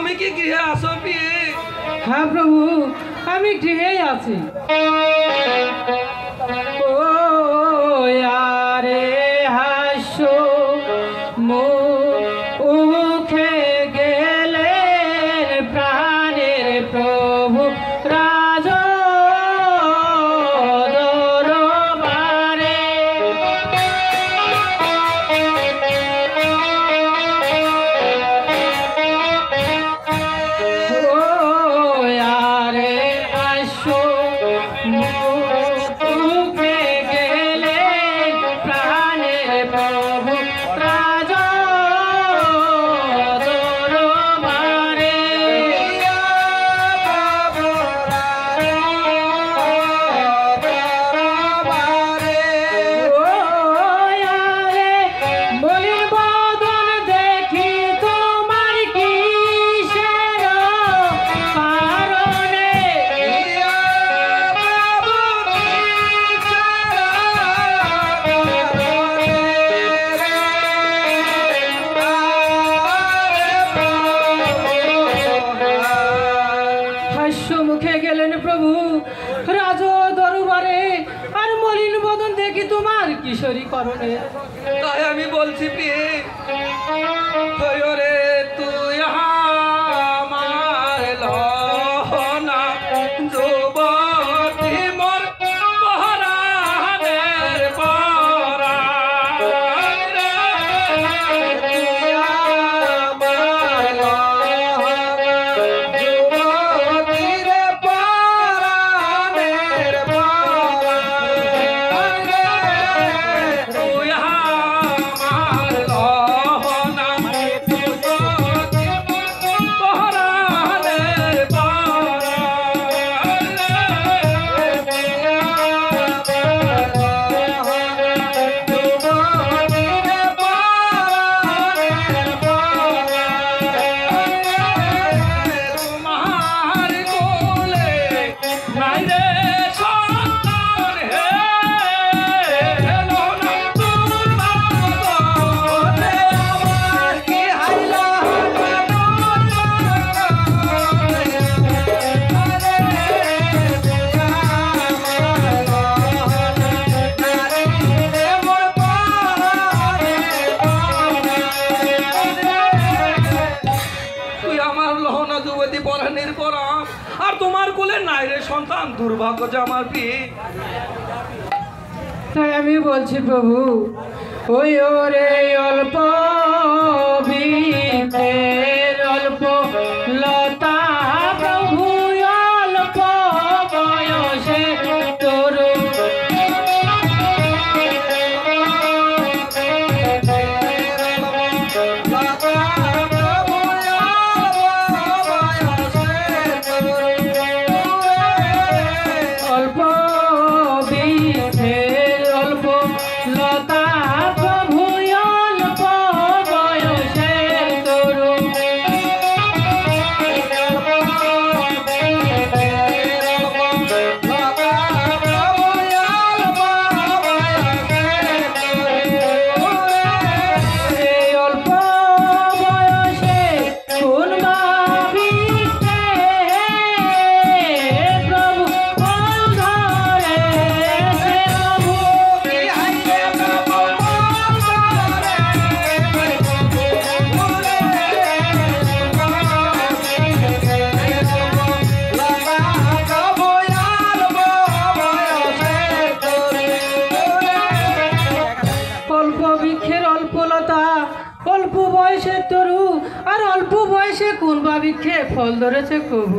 তুমি কি গৃহে আছো প্রিয়ে? হ্যাঁ প্রভু, আমি গৃহেই আছি। ও আরে হাসো মুখে গেলেন প্রাণের প্রভু রাজ দরবারে। ও আরে হাসো মুখে গেলেন প্রাণের প্রভু রাজ দরবারে। ও আরে মলিন বদন দেখি তোমার কিসের কারণে। হাস্য মুখে গেলেন প্রভু রাজ দরবারে, আর মলিন বদন দেখি তোমার কিশোরী করণে। তাই আমি বলছি প্রিয়ে, রে তুই আমার লহনা যুবতী মোর পরাণের পরাণ রে। তুই আমার লহনা যুবতী রে পরাণের পরাণ রে। তুই আমার লহনা যুবতী পরাণের পরাণ তোমার কোলে নাই রে সন্তান হে লোনা তোমার রে। আমার কি হাইলা তুই আমার লহনা যুবতী পরাণের পরাণ, আর তোমার কোলে নাই রে সন্তান, দুর্ভাগ্য যে আমার প্রিয়ে। তাই আমি বলছি প্রভু, ওই ওরে অল্প বৃক্ষের অল্প লতা প্রভু, অল্প বয়সে তরুণ। অল্প বৃক্ষের অল্প লতা প্রভু, অল্প বয়সের তরুণ। এই অল্প বয়সে কোন ভাবিতে প্রভু ফল ধরেছে প্রভু। অল্প বৃক্ষের অল্প লতা, অল্প বয়সের তরু, আর অল্প বয়সে কোন বা বৃক্ষে ফল ধরেছে প্রভু।